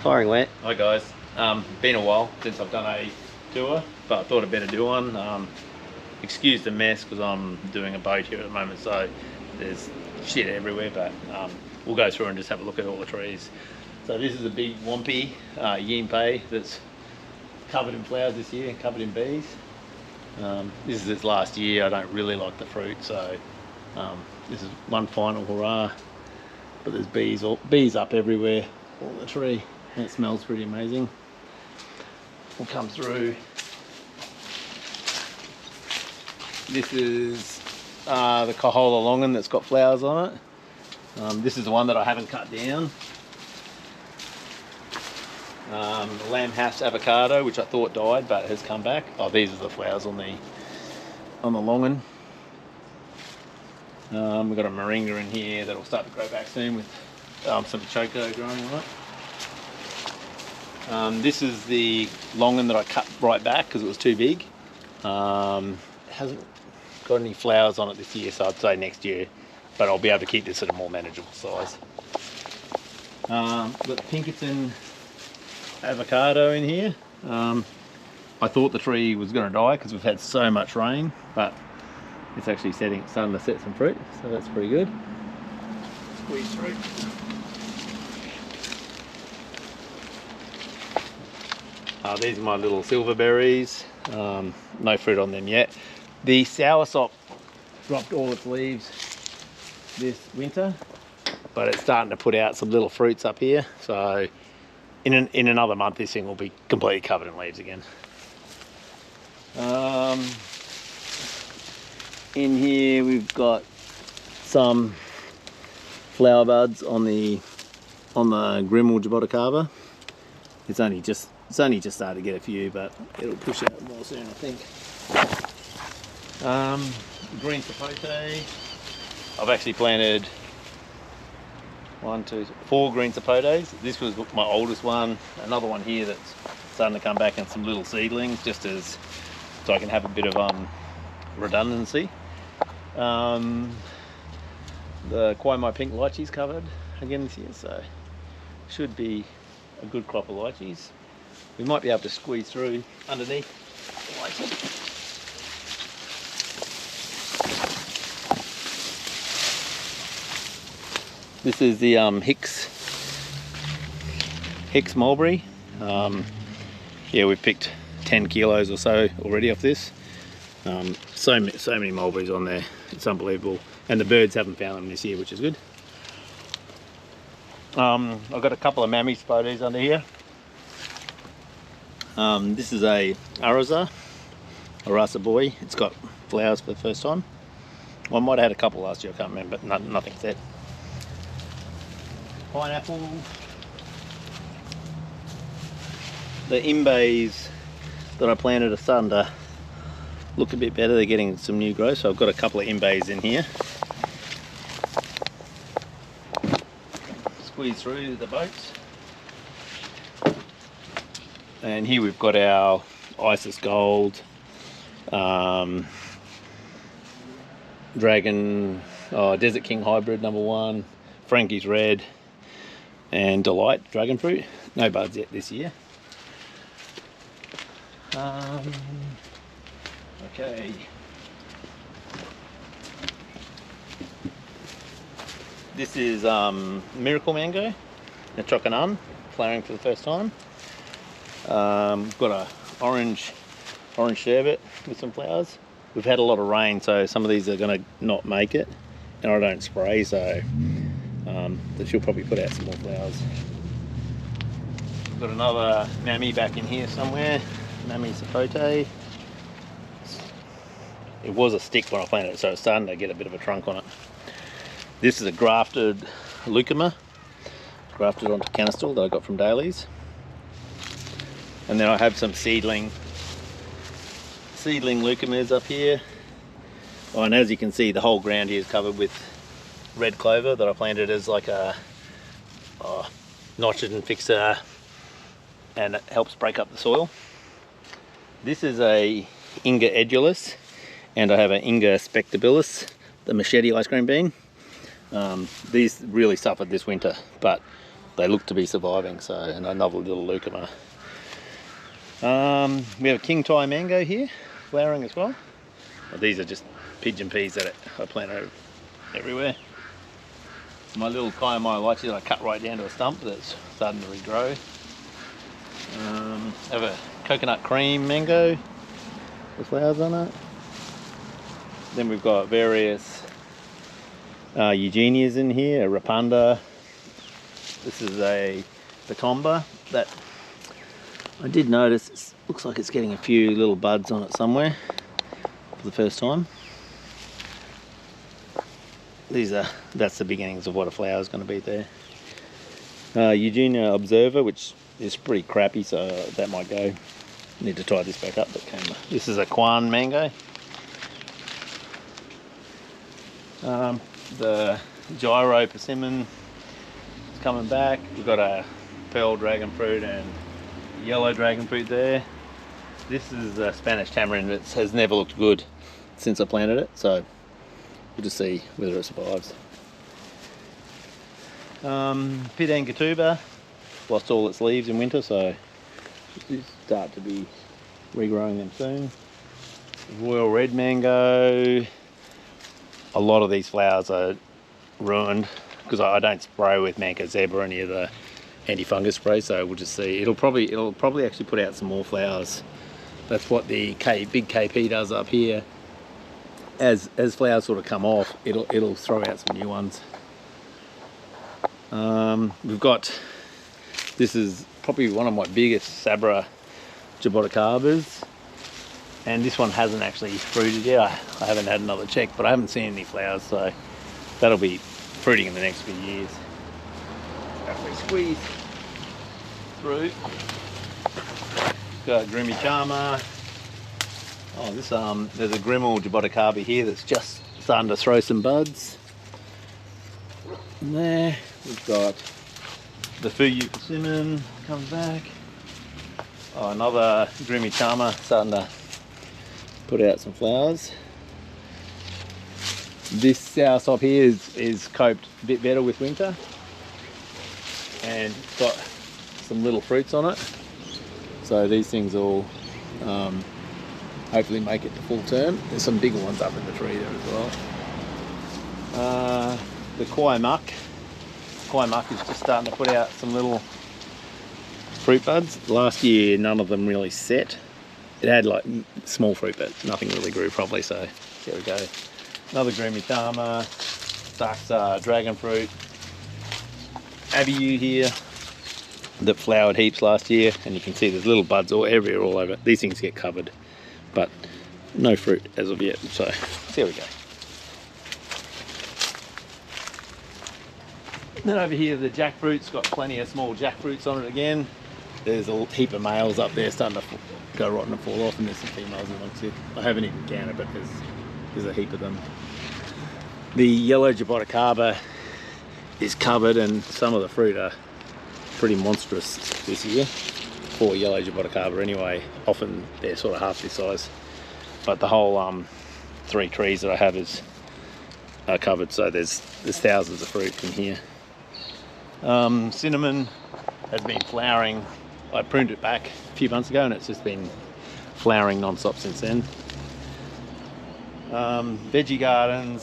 Firing wet. Hi guys, been a while since I've done a tour, but I thought I'd better do one. Excuse the mess because I'm doing a boat here at the moment, so there's shit everywhere, but we'll go through and just have a look at all the trees. So this is a big Wompy Yimpe that's covered in flowers this year, covered in bees. This is its last year. I don't really like the fruit, so this is one final hurrah. But there's bees up everywhere on the tree, and it smells pretty amazing. We'll come through. This is the Kohola longan that's got flowers on it. This is the one that I haven't cut down. The lamb hass avocado, which I thought died, but has come back. Oh, these are the flowers on the longan. We've got a moringa in here that'll start to grow back soon with some choco growing on it. This is the longan that I cut right back because it was too big. It hasn't got any flowers on it this year, so I'd say next year, but I'll be able to keep this at a more manageable size. Got the Pinkerton avocado in here. I thought the tree was going to die because we've had so much rain, but it's actually starting to set some fruit, so that's pretty good. Squeeze through. These are my little silver berries. No fruit on them yet. The soursop dropped all its leaves this winter, but it's starting to put out some little fruits up here, so in another month this thing will be completely covered in leaves again. In here we've got some flower buds on the Grimmel Jaboticaba. It's only just started to get a few, but it'll push out more soon, I think. Green sapote. I've actually planted 4 green sapotes. This was my oldest one. Another one here that's starting to come back, and some little seedlings, just so I can have a bit of redundancy. The Quan Mango pink lychee's covered again this year, so should be a good crop of lychees. We might be able to squeeze through underneath the lychee. This is the Hicks Mulberry. Yeah, we've picked 10 kilos or so already off this. So many mulberries on there, it's unbelievable, and the birds haven't found them this year, which is good. I've got a couple of mammy sapotes under here. This is a Arasa boy. It's got flowers for the first time. Well, I might have had a couple last year, I can't remember, but nothing's there. Pineapple. The imbays that I planted are starting to look a bit better. They're getting some new growth, so I've got a couple of imbays in here. Squeeze through the boats. And here we've got our Isis Gold, Desert King Hybrid #1, Frankie's Red, and Delight Dragon Fruit. No buds yet this year. Okay. This is Miracle Mango, a Chocanan, flowering for the first time. Got a orange sherbet with some flowers. We've had a lot of rain, so some of these are going to not make it, and I don't spray, so she'll probably put out some more flowers. We've got another Nami back in here somewhere. Nami sapote. It was a stick when I planted it, so it's starting to get a bit of a trunk on it. This is a grafted lucuma, grafted onto canistel that I got from Daly's. And then I have some seedling lucumas up here. Oh, and as you can see, the whole ground here is covered with red clover that I planted as like a notch it and fixer, and it helps break up the soil. This is a Inga edulis, and I have an Inga spectabilis, the machete ice cream bean. These really suffered this winter, but they look to be surviving. So, and another little lucuma. We have a king Thai mango here, flowering as well. These are just pigeon peas that I planted everywhere. My little Kayamai lychee that I cut right down to a stump that's starting to regrow. Have a coconut cream mango with flowers on it. Then we've got various eugenias in here, a rapanda. This is a dicomba that I did notice it looks like it's getting a few little buds on it somewhere for the first time. That's the beginnings of what a flower is going to be there. Eugenia observer, which is pretty crappy, so that might go. Need to tie this back up. This is a Quan Mango. The gyro persimmon is coming back. We've got a pearl dragon fruit and yellow dragon fruit there. This is a Spanish tamarind that has never looked good since I planted it, so we'll just see whether it survives. Pigeon Peas lost all its leaves in winter, so it'll start to be regrowing them soon. Royal red mango. A lot of these flowers are ruined because I don't spray with Mancozeb or any of the anti-fungus spray, so we'll just see. It'll probably actually put out some more flowers. That's what the big KP does up here. As flowers sort of come off, it'll throw out some new ones. We've got, this is probably one of my biggest Sabra jaboticabas, and this one hasn't actually fruited yet. I haven't had another check, but I haven't seen any flowers, so that'll be fruiting in the next few years. If we squeeze through, got Grimy Charmer. Oh, this there's a Grimmel jaboticabe here that's just starting to throw some buds. And there we've got the Fuyu persimmon comes back. Oh, another Grimy Charmer starting to put out some flowers. This soursop here is coped a bit better with winter, and it's got some little fruits on it. So these things all hopefully make it to full term. There's some bigger ones up in the tree there as well. The Kwai Muck is just starting to put out some little fruit buds. Last year none of them really set. It had like small fruit, but nothing really grew properly, so there we go. Another Grimy Charmer, Dark dragon fruit. Abiyu here that flowered heaps last year, and you can see there's little buds all over. These things get covered, but no fruit as of yet, so there we go. Then over here the jackfruit's got plenty of small jackfruits on it again. There's a heap of males up there starting to go rotten and fall off, and there's some females amongst it. I haven't even counted, but there's a heap of them. The yellow jaboticaba is covered, and some of the fruit are pretty monstrous this year for yellow jaboticaba anyway. Often they're sort of half this size, but the whole 3 trees that I have are covered, so there's thousands of fruit in here. Cinnamon has been flowering. I pruned it back a few months ago, and it's just been flowering non-stop since then. Veggie gardens,